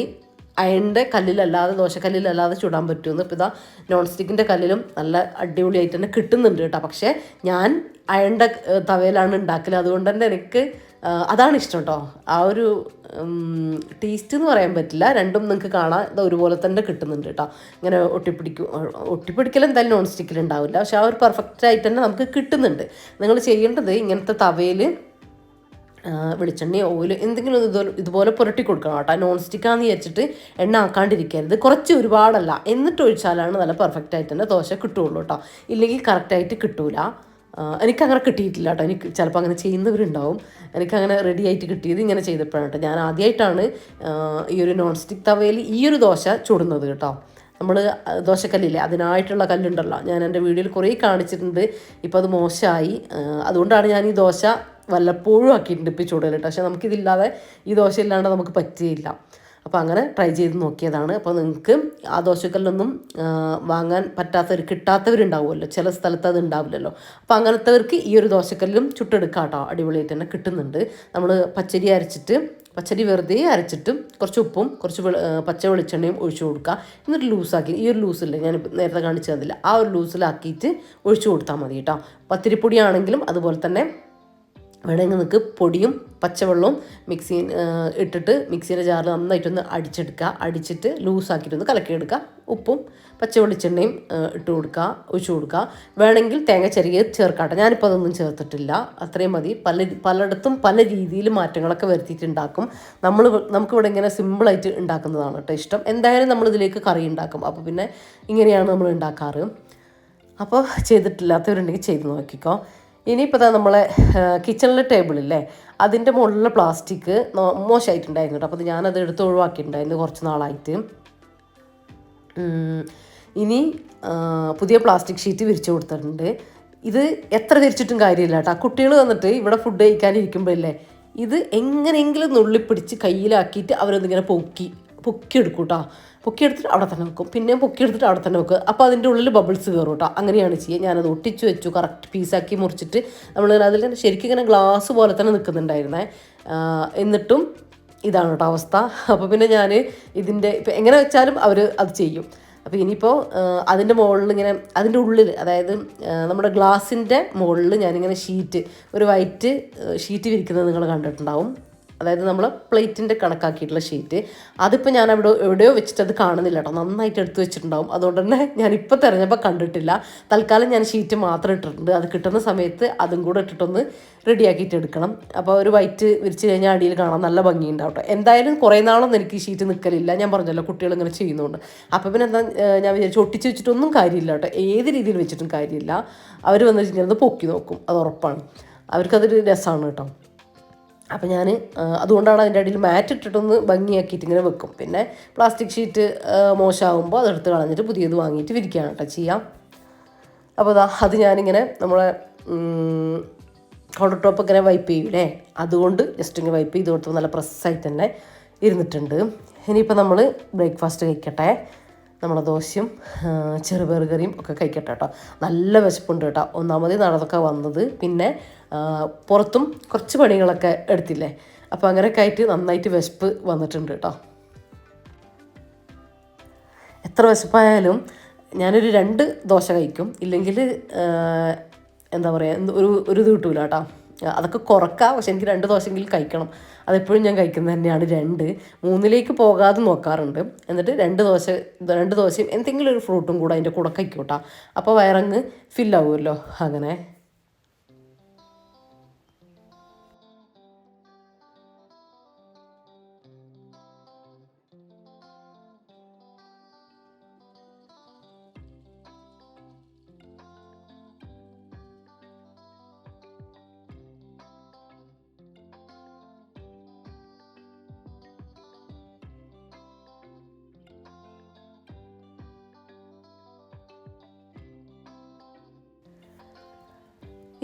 അയണിൻ്റെ കല്ലിലല്ലാതെ ദോശക്കല്ലിലല്ലാതെ ചുടാൻ പറ്റുമെന്ന്. ഇപ്പോൾ ഇതാ നോൺ സ്റ്റിക്കിൻ്റെ കല്ലിലും നല്ല അടിപൊളിയായിട്ട് തന്നെ കിട്ടുന്നുണ്ട് കേട്ടോ. പക്ഷേ ഞാൻ അയണിൻ്റെ തവയിലാണ് ഉണ്ടാക്കൽ, അതുകൊണ്ട് തന്നെ എനിക്ക് അതാണ് ഇഷ്ടം കേട്ടോ. ആ ഒരു ടേസ്റ്റ് എന്ന് പറയാൻ പറ്റില്ല, രണ്ടും നിങ്ങൾക്ക് കാണാൻ ഇത് ഒരുപോലെ തന്നെ കിട്ടുന്നുണ്ട് കേട്ടോ. ഇങ്ങനെ ഒട്ടിപ്പിടിക്കൽ എന്തായാലും നോൺ സ്റ്റിക്കിൽ ഉണ്ടാവില്ല, പക്ഷെ ആ ഒരു പെർഫെക്റ്റ് ആയിട്ട് തന്നെ നമുക്ക് കിട്ടുന്നുണ്ട്. നിങ്ങൾ ചെയ്യേണ്ടത് ഇങ്ങനത്തെ തവയിൽ വെളിച്ചെണ്ണയോ ഓയിൽ എന്തെങ്കിലും ഇതുപോലെ പുരട്ടി കൊടുക്കണം കേട്ടോ. നോൺ സ്റ്റിക്കാന്ന് വിചാരിച്ചിട്ട് എണ്ണ ആക്കാണ്ടിരിക്കരുത്, കുറച്ച് ഒരുപാടല്ല, എന്നിട്ട് ഒഴിച്ചാലാണ് നല്ല പെർഫെക്റ്റ് ആയിട്ട് തന്നെ ദോശ കിട്ടുള്ളൂ കേട്ടോ. ഇല്ലെങ്കിൽ കറക്റ്റായിട്ട് കിട്ടൂല. എനിക്കങ്ങനെ കിട്ടിയിട്ടില്ല കേട്ടോ. എനിക്ക് ചിലപ്പോൾ അങ്ങനെ ചെയ്യുന്നവരുണ്ടാവും. എനിക്കങ്ങനെ റെഡി ആയിട്ട് കിട്ടിയത് ഇങ്ങനെ ചെയ്തപ്പോഴാണ് കേട്ടോ. ഞാൻ ആദ്യമായിട്ടാണ് ഈ ഒരു നോൺ സ്റ്റിക്ക് തവയിൽ ഈ ഒരു ദോശ ചുടുന്നത് കേട്ടോ. നമ്മൾ ദോശക്കല്ലില്ലേ, അതിനായിട്ടുള്ള കല്ലുണ്ടല്ലോ, ഞാൻ എൻ്റെ വീഡിയോയിൽ കുറേ കാണിച്ചിട്ടുണ്ട്. ഇപ്പോൾ അത് മോശമായി, അതുകൊണ്ടാണ് ഞാൻ ഈ ദോശ വല്ലപ്പോഴും ആക്കിയിട്ടുണ്ട് ഇപ്പോൾ ചൂടൽ കേട്ടോ. പക്ഷേ നമുക്കിതില്ലാതെ ഈ ദോശ ഇല്ലാണ്ട് നമുക്ക് പറ്റിയില്ല. അപ്പോൾ അങ്ങനെ ട്രൈ ചെയ്ത് നോക്കിയതാണ്. അപ്പോൾ നിങ്ങൾക്ക് ആ ദോശക്കല്ലൊന്നും വാങ്ങാൻ കിട്ടാത്തവരുണ്ടാവുമല്ലോ, ചില സ്ഥലത്ത് അത് ഉണ്ടാവില്ലല്ലോ. അപ്പോൾ അങ്ങനത്തെവർക്ക് ഈ ഒരു ദോശക്കല്ലും ചുട്ടെടുക്കാം കേട്ടോ, അടിപൊളിയായിട്ട് തന്നെ കിട്ടുന്നുണ്ട്. നമ്മൾ പച്ചരി വെറുതെ അരച്ചിട്ടും കുറച്ച് ഉപ്പും കുറച്ച് പച്ച വെളിച്ചെണ്ണയും ഒഴിച്ചു കൊടുക്കുക. എന്നിട്ട് ലൂസാക്കി, ഈ ഒരു ലൂസില്ലേ ഞാൻ നേരത്തെ കാണിച്ചു തന്നില്ല, ആ ഒരു ലൂസിലാക്കിയിട്ട് ഒഴിച്ചു കൊടുത്താൽ മതി കേട്ടോ. പത്തിരിപ്പൊടി ആണെങ്കിലും അതുപോലെ തന്നെ വേണമെങ്കിൽ നിങ്ങൾക്ക് പൊടിയും പച്ചവെള്ളവും ഇട്ടിട്ട് മിക്സിയുടെ ജാറിൽ നന്നായിട്ടൊന്ന് അടിച്ചിട്ട് ലൂസാക്കിയിട്ടൊന്ന് കലക്കിയെടുക്കുക. ഉപ്പും പച്ച വെളിച്ചെണ്ണയും ഒഴിച്ചു കൊടുക്കുക. വേണമെങ്കിൽ തേങ്ങ ചെറിയ ചേർക്കാട്ടെ, ഞാനിപ്പോൾ അതൊന്നും ചേർത്തിട്ടില്ല, അത്രയും മതി. പലയിടത്തും പല രീതിയിൽ മാറ്റങ്ങളൊക്കെ വരുത്തിയിട്ടുണ്ടാക്കും. നമുക്കിവിടെ ഇങ്ങനെ സിമ്പിളായിട്ട് ഉണ്ടാക്കുന്നതാണ് കേട്ടോ ഇഷ്ടം. എന്തായാലും നമ്മളിതിലേക്ക് കറി ഉണ്ടാക്കും, അപ്പോൾ പിന്നെ ഇങ്ങനെയാണ് നമ്മൾ ഉണ്ടാക്കാറ്. അപ്പോൾ ചെയ്തിട്ടില്ലാത്തവരുണ്ടെങ്കിൽ ചെയ്ത് നോക്കിക്കോ. ഇനിയിപ്പോൾ നമ്മളെ കിച്ചണിലെ ടേബിളില്ലേ, അതിൻ്റെ മുകളിലുള്ള പ്ലാസ്റ്റിക് മോശമായിട്ടുണ്ടായിരുന്നു കേട്ടോ. അപ്പോൾ ഞാനത് എടുത്ത് ഒഴിവാക്കിയിട്ടുണ്ടായിരുന്നു കുറച്ച് നാളായിട്ട്. ഇനി പുതിയ പ്ലാസ്റ്റിക് ഷീറ്റ് വിരിച്ചു കൊടുത്തിട്ടുണ്ട്. ഇത് എത്ര വിരിച്ചിട്ടും കാര്യമില്ല കേട്ടോ. കുട്ടികൾ വന്നിട്ട് ഇവിടെ ഫുഡ് കഴിക്കാനിരിക്കുമ്പോഴല്ലേ ഇത് എങ്ങനെയെങ്കിലും നുള്ളിപ്പിടിച്ച് കയ്യിലാക്കിയിട്ട് അവരൊന്നിങ്ങനെ പൊക്കിയെടുക്കും കേട്ടോ. പൊക്കിയെടുത്തിട്ട് അവിടെ തന്നെ വെക്കും, പിന്നെയും പൊക്കിയെടുത്തിട്ട് അവിടെ തന്നെ വെക്കുക. അപ്പോൾ അതിൻ്റെ ഉള്ളിൽ ബബിൾസ് കയറും കേട്ടോ. അങ്ങനെയാണ് ചെയ്യുക. ഞാനത് ഒട്ടിച്ച് വെച്ചു, കറക്റ്റ് പീസാക്കി മുറിച്ചിട്ട് നമ്മൾ അതിൽ ശരിക്കും ഇങ്ങനെ ഗ്ലാസ് പോലെ തന്നെ നിൽക്കുന്നുണ്ടായിരുന്നേ. എന്നിട്ടും ഇതാണ് കേട്ടോ അവസ്ഥ. അപ്പോൾ പിന്നെ ഞാൻ ഇതിൻ്റെ ഇപ്പം എങ്ങനെ വെച്ചാലും അവർ അത് ചെയ്യും. അപ്പോൾ ഇനിയിപ്പോൾ അതിൻ്റെ മുകളിൽ ഇങ്ങനെ അതിൻ്റെ ഉള്ളിൽ, അതായത് നമ്മുടെ ഗ്ലാസിൻ്റെ മുകളിൽ ഞാനിങ്ങനെ ഒരു വൈറ്റ് ഷീറ്റ് വിരിക്കുന്നത് നിങ്ങൾ കണ്ടിട്ടുണ്ടാവും. അതായത് നമ്മൾ പ്ലേറ്റിൻ്റെ കണക്കാക്കിയിട്ടുള്ള ഷീറ്റ്. അതിപ്പോൾ ഞാൻ എവിടെയോ വെച്ചിട്ട് അത് കാണുന്നില്ല കേട്ടോ, നന്നായിട്ട് എടുത്ത് വെച്ചിട്ടുണ്ടാവും. അതുകൊണ്ട് തന്നെ ഞാനിപ്പോൾ തിരഞ്ഞപ്പോൾ കണ്ടിട്ടില്ല. തൽക്കാലം ഞാൻ ഷീറ്റ് മാത്രം ഇട്ടിട്ടുണ്ട്. അത് കിട്ടുന്ന സമയത്ത് അതും കൂടെ ഇട്ടിട്ടൊന്ന് റെഡിയാക്കിയിട്ട് എടുക്കണം. അപ്പോൾ ഒരു വൈറ്റ് വിരിച്ച് കഴിഞ്ഞാൽ അടിയിൽ കാണാൻ നല്ല ഭംഗിയുണ്ടാവും കേട്ടോ. എന്തായാലും കുറേ നാളൊന്നും എനിക്ക് ഈ ഷീറ്റ് നിൽക്കലില്ല, ഞാൻ പറഞ്ഞല്ലോ കുട്ടികൾ ഇങ്ങനെ ചെയ്യുന്നുണ്ട്. അപ്പോൾ പിന്നെ എന്താ ഞാൻ വിചാരിച്ചു ഒട്ടിച്ച് വെച്ചിട്ടൊന്നും കാര്യമില്ല കേട്ടോ, ഏത് രീതിയിൽ വെച്ചിട്ടും കാര്യമില്ല. അവർ വന്ന് ഇങ്ങനെ പൊക്കി നോക്കും, അത് ഉറപ്പാണ്. അവർക്കതൊരു രസമാണ് കേട്ടോ. അപ്പോൾ ഞാൻ അതുകൊണ്ടാണ് അതിൻ്റെ അടിയിൽ മാറ്റ് ഇട്ടിട്ടൊന്ന് ഭംഗിയാക്കിയിട്ട് ഇങ്ങനെ വെക്കും. പിന്നെ പ്ലാസ്റ്റിക് ഷീറ്റ് മോശമാകുമ്പോൾ അതെടുത്ത് കളഞ്ഞിട്ട് പുതിയത് വാങ്ങിയിട്ട് വിരിക്കുകയാണ് കേട്ടോ ചെയ്യാം. അപ്പോൾ അത് ഞാനിങ്ങനെ നമ്മളെ കൗണ്ടർ ടോപ്പ് ഇങ്ങനെ വൈപ്പ് ചെയ്യൂലേ, അതുകൊണ്ട് ജസ്റ്റ് ഇങ്ങനെ വൈപ്പ് ചെയ്ത് കൊടുത്ത് നല്ല പ്രസ്സായിട്ട് തന്നെ ഇരുന്നിട്ടുണ്ട്. ഇനിയിപ്പോൾ നമ്മൾ ബ്രേക്ക്ഫാസ്റ്റ് കഴിക്കട്ടെ. നമ്മളെ ദോശയും ചെറുപയർ കറിയും ഒക്കെ കഴിക്കട്ടെ കേട്ടോ. നല്ല വിശപ്പുണ്ട് കേട്ടോ. ഒന്നാമത് നടന്നൊക്കെ വന്നത്, പിന്നെ പുറത്തും കുറച്ച് പണികളൊക്കെ എടുത്തില്ലേ, അപ്പോൾ അങ്ങനെയൊക്കെ ആയിട്ട് നന്നായിട്ട് വിശപ്പ് വന്നിട്ടുണ്ട് കേട്ടോ. എത്ര വിശപ്പായാലും ഞാനൊരു 2 ദോശ കഴിക്കും, ഇല്ലെങ്കിൽ എന്താ പറയുക ഒരു ഇത് കിട്ടൂല കേട്ടോ. അതൊക്കെ കുറക്കാം, പക്ഷെ എനിക്ക് 2 ദോശയെങ്കിലും കഴിക്കണം. അതെപ്പോഴും ഞാൻ കഴിക്കുന്നത് തന്നെയാണ്. 3 പോകാതെ നോക്കാറുണ്ട്. എന്നിട്ട് 2 ദോശയും എന്തെങ്കിലും ഒരു ഫ്രൂട്ടും കൂടെ അതിൻ്റെ കൂടെ കഴിക്കും കേട്ടോ. അപ്പോൾ വയറങ്ങ് ഫില്ലാവുമല്ലോ. അങ്ങനെ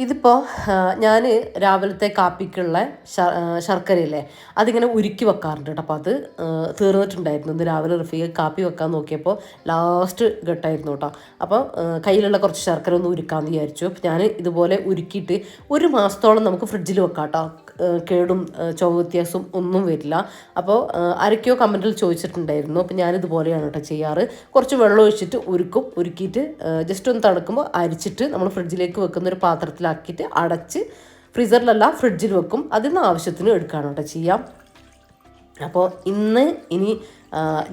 ഇതിപ്പോൾ ഞാൻ രാവിലത്തെ കാപ്പിക്കുള്ള ശർക്കരയില്ലേ, അതിങ്ങനെ ഉരുക്കി വെക്കാറുണ്ട് കേട്ടോ. അപ്പോൾ അത് തീർന്നിട്ടുണ്ടായിരുന്നു. ഇന്ന് രാവിലെ റഫീഖ് കാപ്പി വെക്കാൻ നോക്കിയപ്പോൾ ലാസ്റ്റ് ഘട്ടമായിരുന്നു കേട്ടോ. അപ്പോൾ കയ്യിലുള്ള കുറച്ച് ശർക്കര ഒന്ന് ഉരുക്കാമെന്ന് വിചാരിച്ചു. അപ്പോൾ ഞാൻ ഇതുപോലെ ഉരുക്കിയിട്ട് 1 മാസത്തോളം നമുക്ക് ഫ്രിഡ്ജിൽ വെക്കാം കേട്ടോ. കേടും ചുവ വ്യത്യാസവും ഒന്നും വരില്ല. അപ്പോൾ ആരൊക്കെയോ കമൻറ്റിൽ ചോദിച്ചിട്ടുണ്ടായിരുന്നു. അപ്പോൾ ഞാനിതുപോലെയാണ് കേട്ടോ ചെയ്യാറ്. കുറച്ച് വെള്ളം ഒഴിച്ചിട്ട് ഉരുക്കിയിട്ട് ജസ്റ്റ് ഒന്ന് തണുക്കുമ്പോൾ അരിച്ചിട്ട് നമ്മൾ ഫ്രിഡ്ജിലേക്ക് വെക്കുന്ന ഒരു പാത്രത്തിലാക്കിയിട്ട് അടച്ച് ഫ്രീസറിലല്ല ഫ്രിഡ്ജിൽ വെക്കും. അതിന് ആവശ്യത്തിന് എടുക്കുകയാണ് കേട്ടോ ചെയ്യാം. അപ്പോൾ ഇനി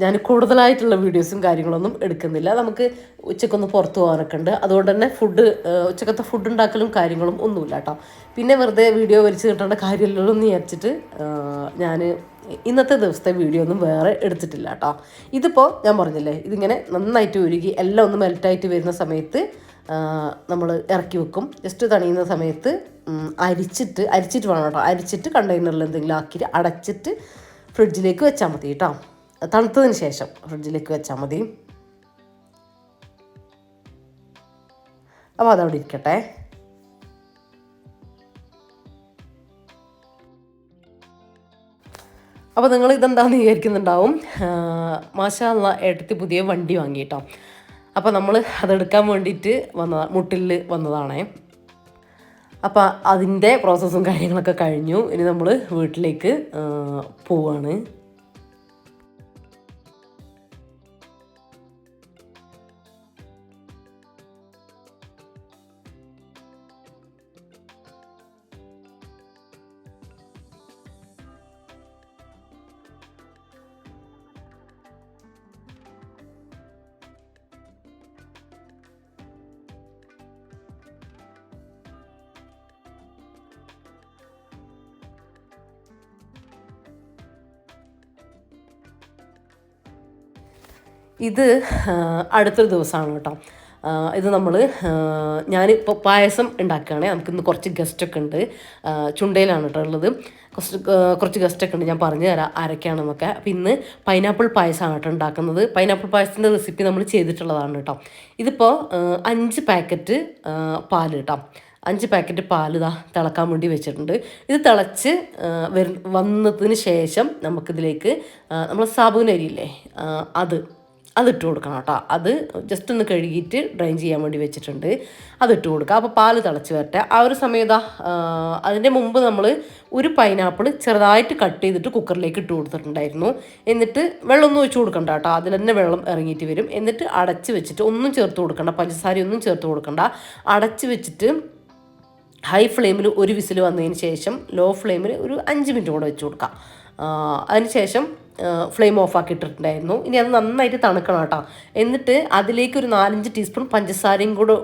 ഞാൻ കൂടുതലായിട്ടുള്ള വീഡിയോസും കാര്യങ്ങളൊന്നും എടുക്കുന്നില്ല. നമുക്ക് ഉച്ചക്കൊന്ന് പുറത്ത് പോകാനൊക്കെ ഉണ്ട്. അതുകൊണ്ട് തന്നെ ഉച്ചക്കത്തെ ഫുഡ് ഉണ്ടാക്കലും കാര്യങ്ങളും ഒന്നുമില്ല കേട്ടോ. പിന്നെ വെറുതെ വീഡിയോ വലിച്ചു കിട്ടേണ്ട കാര്യമില്ലല്ലോ എന്ന് വിചാരിച്ചിട്ട് ഞാൻ ഇന്നത്തെ ദിവസത്തെ വീഡിയോ ഒന്നും വേറെ എടുത്തിട്ടില്ല കേട്ടോ. ഇതിപ്പോൾ ഞാൻ പറഞ്ഞില്ലേ, ഇതിങ്ങനെ നന്നായിട്ട് ഉരുകി എല്ലാം ഒന്ന് മെൽറ്റായിട്ട് വരുന്ന സമയത്ത് നമ്മൾ ഇറക്കി വെക്കും. ജസ്റ്റ് തണിയുന്ന സമയത്ത് അരിച്ചിട്ട് വേണം കേട്ടോ. അരിച്ചിട്ട് കണ്ടെയ്നറിൽ എന്തെങ്കിലും ആക്കിയിട്ട് അടച്ചിട്ട് ഫ്രിഡ്ജിലേക്ക് വെച്ചാൽ മതി കേട്ടോ. തണുത്തതിന് ശേഷം ഫ്രിഡ്ജിലേക്ക് വെച്ചാൽ മതി. അപ്പോൾ അതവിടെ ഇരിക്കട്ടെ. അപ്പോൾ നിങ്ങൾ ഇതെന്താണെന്ന് വിചാരിക്കുന്നുണ്ടാവും. മാഷാ അല്ലാ ഏട്ടത്തി പുതിയ വണ്ടി വാങ്ങിയിട്ടോ. അപ്പോൾ നമ്മൾ അതെടുക്കാൻ വേണ്ടിയിട്ട് മുട്ടിൽ വന്നതാണേ. അപ്പോൾ അതിൻ്റെ പ്രോസസ്സും കാര്യങ്ങളൊക്കെ കഴിഞ്ഞു. ഇനി നമ്മൾ വീട്ടിലേക്ക് പോവാണ്. ഇത് അടുത്തൊരു ദിവസമാണ് കേട്ടോ. ഇത് നമ്മൾ ഞാനിപ്പോൾ പായസം ഉണ്ടാക്കുകയാണെങ്കിൽ നമുക്കിന്ന് കുറച്ച് ഗസ്റ്റൊക്കെ ഉണ്ട്. ചുണ്ടയിലാണ് കേട്ടോ ഉള്ളത്. കുറച്ച് ഗസ്റ്റൊക്കെ ഉണ്ട്. ഞാൻ പറഞ്ഞു തരാം ആരൊക്കെയാണെന്നൊക്കെ. അപ്പോൾ ഇന്ന് പൈനാപ്പിൾ പായസമാണ് കേട്ടോ ഉണ്ടാക്കുന്നത്. പൈനാപ്പിൾ പായസത്തിൻ്റെ റെസിപ്പി നമ്മൾ ചെയ്തിട്ടുള്ളതാണ് കേട്ടോ. ഇതിപ്പോൾ 5 പാക്കറ്റ് പാൽ കേട്ടോ. 5 പാക്കറ്റ് പാൽ ഇതാ തിളക്കാൻ വേണ്ടി വെച്ചിട്ടുണ്ട്. ഇത് തിളച്ച് വന്നതിന് ശേഷം നമുക്കിതിലേക്ക് നമ്മൾ സാബൂനരിയില്ലേ അതിട്ട് കൊടുക്കണം കേട്ടോ. അത് ജസ്റ്റ് ഒന്ന് കഴുകിയിട്ട് ഡ്രൈൻ ചെയ്യാൻ വേണ്ടി വെച്ചിട്ടുണ്ട്. അതിട്ട് കൊടുക്കുക. അപ്പോൾ പാൽ തിളച്ച് വരട്ടെ. ആ ഒരു സമയത്ത് അതിൻ്റെ മുമ്പ് നമ്മൾ ഒരു പൈനാപ്പിൾ ചെറുതായിട്ട് കട്ട് ചെയ്തിട്ട് കുക്കറിലേക്ക് ഇട്ട് കൊടുത്തിട്ടുണ്ടായിരുന്നു. എന്നിട്ട് വെള്ളമൊന്നും ഒഴിച്ച് കൊടുക്കണ്ട കേട്ടോ. അതിൽ തന്നെ വെള്ളം ഇറങ്ങിയിട്ട് വരും. എന്നിട്ട് അടച്ച് വെച്ചിട്ട് ഒന്നും ചേർത്ത് കൊടുക്കണ്ട, പഞ്ചസാരയൊന്നും ചേർത്ത് കൊടുക്കണ്ട. അടച്ച് വെച്ചിട്ട് ഹൈ ഫ്ലെയിമിൽ ഒരു വിസിൽ വന്നതിന് ശേഷം ലോ ഫ്ലെയിമിൽ ഒരു 5 മിനിറ്റ് കൂടെ വെച്ച് കൊടുക്കാം. അതിന് ശേഷം ഫ്ലെയിം ഓഫ് ആക്കിയിട്ടിട്ടുണ്ടായിരുന്നു. ഇനി അത് നന്നായിട്ട് തണുക്കണം കേട്ടോ. എന്നിട്ട് അതിലേക്ക് ഒരു 4-5 ടീസ്പൂൺ പഞ്ചസാരയും കൂടെ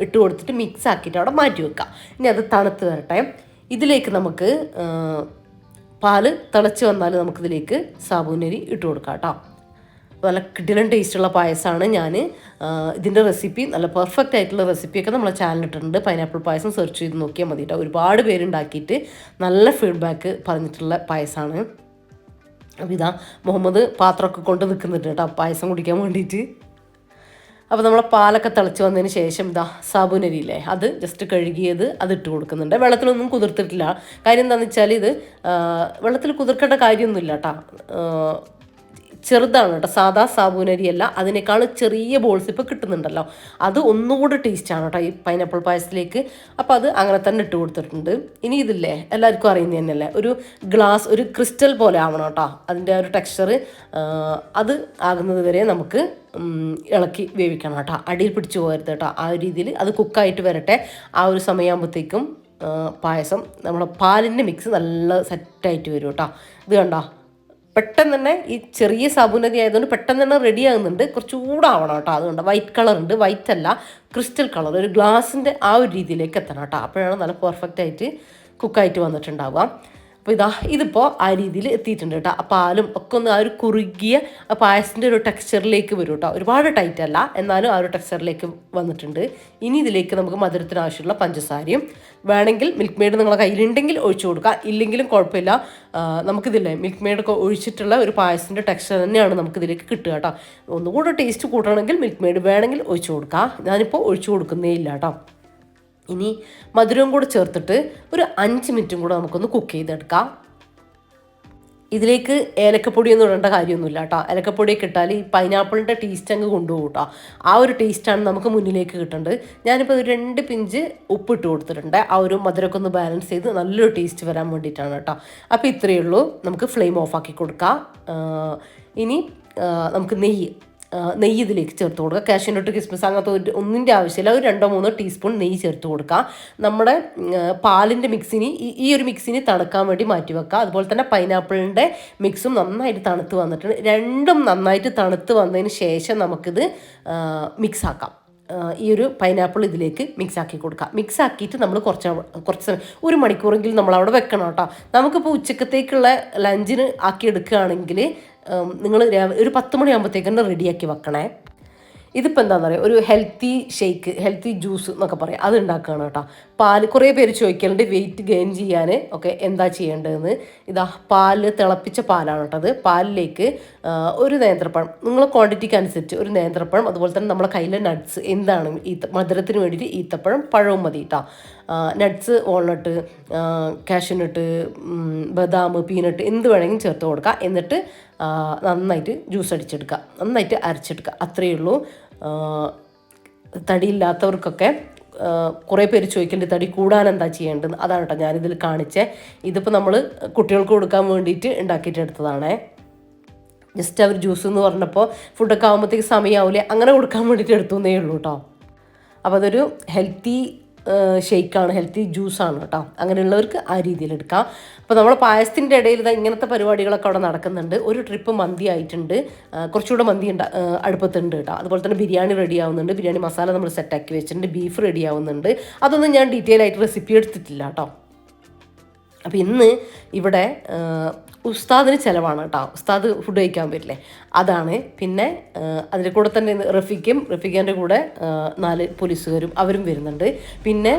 ഇട്ട് കൊടുത്തിട്ട് മിക്സ് ആക്കിയിട്ട് അവിടെ മാറ്റി വെക്കാം. ഇനി അത് തണുത്ത് വരട്ടെ. ഇതിലേക്ക് നമുക്ക് പാല് തിളച്ച് വന്നാൽ നമുക്കിതിലേക്ക് സാബൂനരി ഇട്ട് കൊടുക്കാം കേട്ടോ. നല്ല കിടിലൻ ടേസ്റ്റുള്ള പായസമാണ്. ഞാൻ ഇതിൻ്റെ റെസിപ്പി നല്ല പെർഫെക്റ്റ് ആയിട്ടുള്ള റെസിപ്പിയൊക്കെ നമ്മളെ ചാനലിട്ടിട്ടുണ്ട്. പൈനാപ്പിൾ പായസം സെർച്ച് ചെയ്ത് നോക്കിയാൽ മതി കേട്ടോ. ഒരുപാട് പേരുണ്ടാക്കിയിട്ട് നല്ല ഫീഡ്ബാക്ക് പറഞ്ഞിട്ടുള്ള പായസമാണ്. അപ്പോൾ ഇതാ മുഹമ്മദ് പാത്രമൊക്കെ കൊണ്ട് നിൽക്കുന്നുണ്ട് കേട്ടോ പായസം കുടിക്കാൻ വേണ്ടിയിട്ട്. അപ്പോൾ നമ്മളെ പാലൊക്കെ തിളച്ച് വന്നതിന് ശേഷം ഇതാ സാബൂനരിയില്ലേ അത് ജസ്റ്റ് കഴുകിയത് അതിട്ട് കൊടുക്കുന്നുണ്ട്. വെള്ളത്തിലൊന്നും കുതിർത്തിട്ടില്ല. കാര്യം എന്താണെന്ന് വെച്ചാൽ ഇത് വെള്ളത്തിൽ കുതിർക്കേണ്ട കാര്യമൊന്നുമില്ല കേട്ടോ. ചെറുതാണ് കേട്ടോ, സാധാ സാബൂനരിയല്ല. അതിനേക്കാൾ ചെറിയ ബോൾസ് ഇപ്പോൾ കിട്ടുന്നുണ്ടല്ലോ, അത് ഒന്നുകൂടെ ടേസ്റ്റാണ് കേട്ടോ ഈ പൈനാപ്പിൾ പായസത്തിലേക്ക്. അപ്പോൾ അത് അങ്ങനെ തന്നെ ഇട്ട് കൊടുത്തിട്ടുണ്ട്. ഇനി ഇതില്ലേ എല്ലാവർക്കും അറിയുന്നത് തന്നെയല്ലേ, ഒരു ക്രിസ്റ്റൽ പോലെ ആവണം കേട്ടോ. അതിൻ്റെ ഒരു ടെക്സ്ചർ അത് ആകുന്നത് വരെ നമുക്ക് ഇളക്കി വേവിക്കണം കേട്ടോ. അടിയിൽ പിടിച്ചു പോകരുത് കേട്ടോ. ആ ഒരു രീതിയിൽ അത് കുക്കായിട്ട് വരട്ടെ. ആ ഒരു സമയമാകുമ്പോഴത്തേക്കും പായസം നമ്മുടെ പാലിൻ്റെ മിക്സ് നല്ല സെറ്റായിട്ട് വരും കേട്ടോ. ഇത് കണ്ടോ, പെട്ടെന്ന് തന്നെ ഈ ചെറിയ സാബൂനരി ആയതുകൊണ്ട് പെട്ടെന്ന് തന്നെ റെഡി ആകുന്നുണ്ട്. കുറച്ചുകൂടെ ആവണം കേട്ടോ. അതുകൊണ്ട് വൈറ്റ് കളർ ഉണ്ട്, വൈറ്റ് അല്ല ക്രിസ്റ്റൽ കളർ, ഒരു ഗ്ലാസിൻ്റെ ആ ഒരു രീതിയിലേക്ക് എത്തണം കേട്ടോ. അപ്പോഴാണ് നല്ല പെർഫെക്റ്റ് ആയിട്ട് കുക്കായിട്ട് വന്നിട്ടുണ്ടാവുക. അപ്പോൾ ഇതിപ്പോൾ ആ രീതിയിൽ എത്തിയിട്ടുണ്ട് കേട്ടോ. ആ പാലും ഒക്കെ ഒന്ന് ആ ഒരു കുറുകിയ പായസത്തിൻ്റെ ഒരു ടെക്സ്ചറിലേക്ക് വരും കേട്ടോ. ഒരുപാട് ടൈറ്റ് അല്ല, എന്നാലും ആ ഒരു ടെക്സ്ചറിലേക്ക് വന്നിട്ടുണ്ട്. ഇനി ഇതിലേക്ക് നമുക്ക് മധുരത്തിന് ആവശ്യമുള്ള പഞ്ചസാരയും വേണമെങ്കിൽ മിൽക്ക് മെയ്ഡ് നിങ്ങളെ കയ്യിലുണ്ടെങ്കിൽ ഒഴിച്ചു കൊടുക്കുക, ഇല്ലെങ്കിലും കുഴപ്പമില്ല. നമുക്കിതില്ലേ മിൽക്ക് മെയ്ഡൊക്കെ ഒഴിച്ചിട്ടുള്ള ഒരു പായസത്തിൻ്റെ ടെക്സ്ചർ തന്നെയാണ് നമുക്കിതിലേക്ക് കിട്ടുക കേട്ടോ. ഒന്നുകൂടെ ടേസ്റ്റ് കൂട്ടണമെങ്കിൽ മിൽക്ക് മെയ്ഡ് വേണമെങ്കിൽ ഒഴിച്ചു കൊടുക്കുക. ഞാനിപ്പോൾ ഒഴിച്ചു കൊടുക്കുന്നേ ഇല്ല കേട്ടോ. ഇനി മധുരവും കൂടെ ചേർത്തിട്ട് ഒരു 5 മിനിറ്റും കൂടെ നമുക്കൊന്ന് കുക്ക് ചെയ്തെടുക്കാം. ഇതിലേക്ക് ഏലക്കപ്പൊടിയൊന്നും ഇടേണ്ട കാര്യമൊന്നുമില്ല കേട്ടോ. ഏലക്കപ്പൊടിയൊക്കെ ഇട്ടാൽ ഈ പൈനാപ്പിളിൻ്റെ ടേസ്റ്റ് അങ്ങ് കൊണ്ടുപോകും കേട്ടോ. ആ ഒരു ടേസ്റ്റാണ് നമുക്ക് മുന്നിലേക്ക് കിട്ടേണ്ടത്. ഞാനിപ്പോൾ ഒരു 2 പിഞ്ച് ഉപ്പിട്ട് കൊടുത്തിട്ടുണ്ട്. ആ ഒരു മധുരമൊക്കെ ഒന്ന് ബാലൻസ് ചെയ്ത് നല്ലൊരു ടേസ്റ്റ് വരാൻ വേണ്ടിയിട്ടാണ് കേട്ടോ. അപ്പോൾ ഇത്രയേ ഉള്ളൂ. നമുക്ക് ഫ്ലെയിം ഓഫ് ആക്കി കൊടുക്കാം. ഇനി നമുക്ക് നെയ്യ് ഇതിലേക്ക് ചേർത്ത് കൊടുക്കുക. കാഷ്യൂനട്ട്, കിസ്മിസ് അങ്ങനത്തെ ഒന്നിൻ്റെ ആവശ്യമില്ല. ഒരു 2-3 ടീസ്പൂൺ നെയ്യ് ചേർത്ത് കൊടുക്കുക. നമ്മുടെ പാലിൻ്റെ മിക്സിന് ഈ ഒരു മിക്സിന് തണുക്കാൻ വേണ്ടി മാറ്റി വെക്കുക. അതുപോലെ തന്നെ പൈനാപ്പിളിൻ്റെ മിക്സും നന്നായിട്ട് തണുത്ത് വന്നിട്ടുണ്ട്. രണ്ടും നന്നായിട്ട് തണുത്ത് വന്നതിന് ശേഷം നമുക്കിത് മിക്സാക്കാം. ഈ ഒരു പൈനാപ്പിൾ ഇതിലേക്ക് മിക്സാക്കി കൊടുക്കുക. മിക്സാക്കിയിട്ട് നമ്മൾ കുറച്ച് സമയം 1 മണിക്കൂറെങ്കിലും നമ്മളവിടെ വെക്കണം കേട്ടോ. നമുക്കിപ്പോൾ ഉച്ചക്കത്തേക്കുള്ള ലഞ്ചിന് ആക്കി എടുക്കുകയാണെങ്കിൽ നിങ്ങൾ ഒരു 10 മണിയാകുമ്പോഴത്തേക്ക് തന്നെ റെഡിയാക്കി വെക്കണേ. ഇതിപ്പോൾ എന്താണെന്ന് പറയുക, ഒരു ഹെൽത്തി ജ്യൂസ് എന്നൊക്കെ പറയാം, അത് ഉണ്ടാക്കുകയാണ് കേട്ടോ. പാല് കുറേ പേര് ചോദിക്കലുണ്ട് വെയിറ്റ് ഗെയിൻ ചെയ്യാൻ ഒക്കെ എന്താ ചെയ്യേണ്ടതെന്ന്. പാല് തിളപ്പിച്ച പാലാണ് കേട്ടത്. പാലിലേക്ക് ഒരു നേന്ത്രപ്പഴം, നിങ്ങളെ ക്വാണ്ടിറ്റിക്ക് അനുസരിച്ച് ഒരു നേന്ത്രപ്പഴം, അതുപോലെ തന്നെ നമ്മളെ കയ്യിലെ നട്ട്സ് എന്താണ്, മധുരത്തിന് വേണ്ടിയിട്ട് ഈത്തപ്പഴം, പഴവും മതി കേട്ടോ. നട്ട്സ്, വാൾനട്ട്, കാഷ്യൂനട്ട്, ബദാം, പീനട്ട് എന്ത് വേണമെങ്കിലും ചേർത്ത് കൊടുക്കുക. എന്നിട്ട് നന്നായിട്ട് ജ്യൂസ് അടിച്ചെടുക്കുക, നന്നായിട്ട് അരച്ചെടുക്കുക. അത്രയേ ഉള്ളൂ. തടിയില്ലാത്തവർക്കൊക്കെ കുറേ പേര് ചോദിക്കേണ്ടത് തടി കൂടാൻ എന്താ ചെയ്യേണ്ടത്, അതാണ് കേട്ടോ ഞാനിതിൽ കാണിച്ചത്. ഇതിപ്പോൾ നമ്മൾ കുട്ടികൾക്ക് കൊടുക്കാൻ വേണ്ടിയിട്ട് ഉണ്ടാക്കിയിട്ട് എടുത്തതാണേ. ജസ്റ്റ് അവർ ജ്യൂസ് എന്ന് പറഞ്ഞപ്പോൾ ഫുഡൊക്കെ ആകുമ്പോഴത്തേക്ക് സമയമാവില്ലേ, അങ്ങനെ കൊടുക്കാൻ വേണ്ടിയിട്ട് എടുത്തുന്നേ ഉള്ളൂ കേട്ടോ. അപ്പോൾ അതൊരു ഹെൽത്തി ഷെയ്ക്കാണ്, ഹെൽത്തി ജ്യൂസാണ് കേട്ടോ. അങ്ങനെയുള്ളവർക്ക് ആ രീതിയിൽ എടുക്കാം. അപ്പോൾ നമ്മൾ പായസത്തിൻ്റെ ഇടയിൽ ഇങ്ങനത്തെ പരിപാടികളൊക്കെ അവിടെ നടക്കുന്നുണ്ട്. ഒരു ട്രിപ്പ് മന്തി ആയിട്ടുണ്ട്, കുറച്ചുകൂടെ മന്തി അടുപ്പത്തുണ്ട് കേട്ടോ. അതുപോലെ തന്നെ ബിരിയാണി റെഡി ആവുന്നുണ്ട്, ബിരിയാണി മസാല നമ്മൾ സെറ്റാക്കി വെച്ചിട്ടുണ്ട്, ബീഫ് റെഡി ആവുന്നുണ്ട്. അതൊന്നും ഞാൻ ഡീറ്റെയിൽ ആയിട്ട് റെസിപ്പി എടുത്തിട്ടില്ല കേട്ടോ. അപ്പോൾ ഇന്ന് ഇവിടെ ഉസ്താദിന് ചിലവാണ് കേട്ടോ. ഉസ്താദ് ഫുഡ് കഴിക്കാൻ പറ്റില്ലേ, അതാണ്. പിന്നെ അതിൻ്റെ കൂടെ തന്നെ റഫീഖിൻ്റെ കൂടെ 4 പോലീസുകാരും അവരും വരുന്നുണ്ട്. പിന്നെ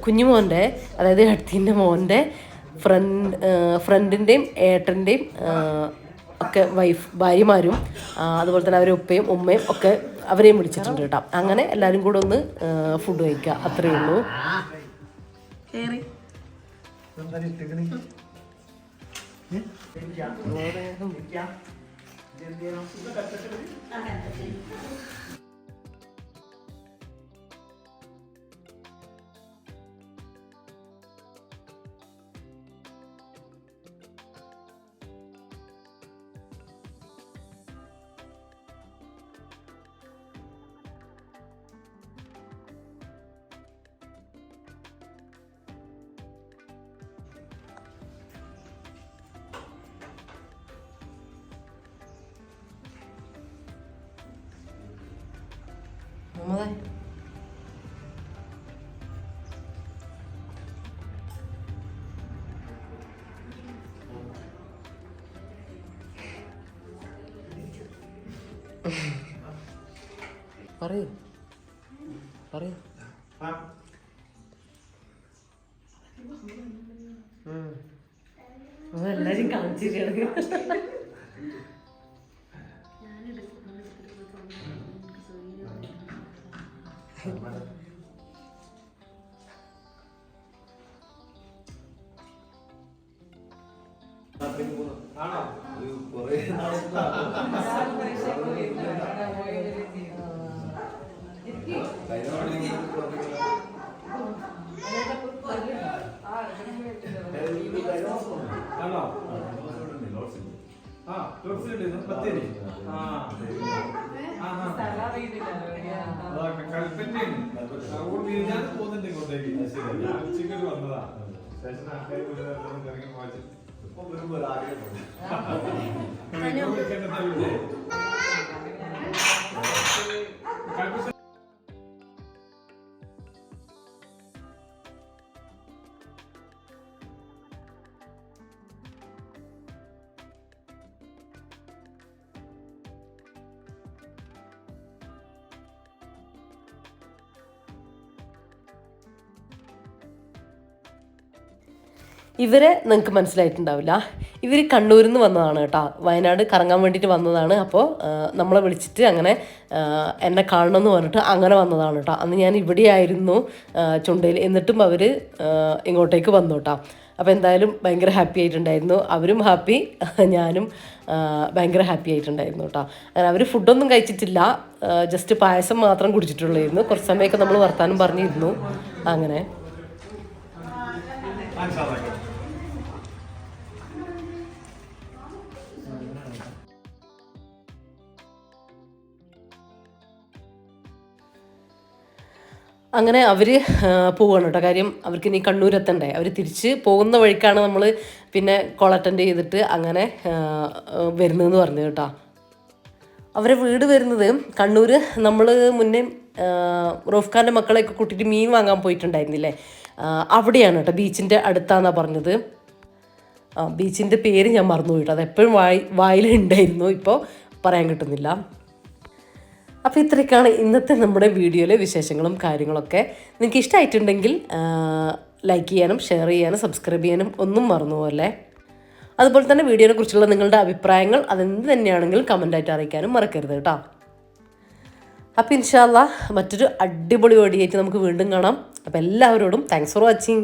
കുഞ്ഞുമോൻ്റെ, അതായത് ഹെഡ്ത്തിൻ്റെ മോൻ്റെ ഫ്രണ്ടിൻ്റെയും ഏട്ടൻ്റെയും ഒക്കെ ഭാര്യമാരും അതുപോലെ തന്നെ അവരുടെ ഉപ്പയും ഉമ്മയും ഒക്കെ അവരെയും വിളിച്ചിട്ടുണ്ട് കേട്ടോ. അങ്ങനെ എല്ലാവരും കൂടെ ഒന്ന് ഫുഡ് കഴിക്കുക, അത്രയേ ഉള്ളൂ. പറയൂ പറയൂ. എല്ലാരും കാണിച്ചിരിക്കുകയാണ്. ഇവരെ നിങ്ങൾക്ക് മനസ്സിലായിട്ടുണ്ടാവില്ല, ഇവർ കണ്ണൂരിൽ നിന്ന് വന്നതാണ് കേട്ടോ. വയനാട് കറങ്ങാൻ വേണ്ടിയിട്ട് വന്നതാണ്. അപ്പോൾ നമ്മളെ വിളിച്ചിട്ട് അങ്ങനെ എന്നെ കാണണമെന്ന് പറഞ്ഞിട്ട് അങ്ങനെ വന്നതാണ് കേട്ടോ. അന്ന് ഞാൻ ഇവിടെയായിരുന്നു ചുണ്ടയിൽ, എന്നിട്ടും അവർ ഇങ്ങോട്ടേക്ക് വന്നു കേട്ടോ. അപ്പോൾ എന്തായാലും ഭയങ്കര ഹാപ്പി ആയിട്ടുണ്ടായിരുന്നു, അവരും ഹാപ്പി, ഞാനും ഭയങ്കര ഹാപ്പി ആയിട്ടുണ്ടായിരുന്നു കേട്ടോ. അങ്ങനെ അവർ ഫുഡൊന്നും കഴിച്ചിട്ടില്ല, ജസ്റ്റ് പായസം മാത്രം കുടിച്ചിട്ടുള്ളായിരുന്നു. കുറച്ച് സമയമൊക്കെ നമ്മൾ വർത്താനം പറഞ്ഞിരുന്നു. അങ്ങനെ അങ്ങനെ അവർ പോവുകയാണ് കേട്ടോ. കാര്യം അവർക്ക് ഇനി കണ്ണൂരെത്തണ്ടേ, അവർ തിരിച്ച് പോകുന്ന വഴിക്കാണ് നമ്മൾ പിന്നെ കോൾ അറ്റൻഡ് ചെയ്തിട്ട് അങ്ങനെ വരുന്നതെന്ന് പറഞ്ഞു കേട്ടോ. അവരെ വീട് വരുന്നത് കണ്ണൂർ, നമ്മൾ മുന്നേ റോഫ്ഖാൻ്റെ മക്കളെയൊക്കെ കൂട്ടിയിട്ട് മീൻ വാങ്ങാൻ പോയിട്ടുണ്ടായിരുന്നില്ലേ, അവിടെയാണ് കേട്ടോ. ബീച്ചിൻ്റെ അടുത്താണെന്നാണ് പറഞ്ഞത്. ബീച്ചിൻ്റെ പേര് ഞാൻ മറന്നു പോയിട്ടോ, അതെപ്പോഴും വായിലുണ്ടായിരുന്നു, ഇപ്പോൾ പറയാൻ കിട്ടുന്നില്ല. അപ്പോൾ ഇത്രയൊക്കെയാണ് ഇന്നത്തെ നമ്മുടെ വീഡിയോയിലെ വിശേഷങ്ങളും കാര്യങ്ങളൊക്കെ. നിങ്ങൾക്ക് ഇഷ്ടമായിട്ടുണ്ടെങ്കിൽ ലൈക്ക് ചെയ്യാനും ഷെയർ ചെയ്യാനും സബ്സ്ക്രൈബ് ചെയ്യാനും ഒന്നും മറന്നുപോലെ. അതുപോലെ തന്നെ വീഡിയോനെ കുറിച്ചുള്ള നിങ്ങളുടെ അഭിപ്രായങ്ങൾ അതെന്ത് തന്നെയാണെങ്കിലും കമൻ്റായിട്ട് അറിയിക്കാനും മറക്കരുത് കേട്ടോ. അപ്പോൾ ഇൻഷാ അല്ലാഹ് മറ്റൊരു അടിപൊളി വീഡിയോ ആയിട്ട് നമുക്ക് വീണ്ടും കാണാം. അപ്പോൾ എല്ലാവരോടും താങ്ക്സ് ഫോർ വാച്ചിങ്.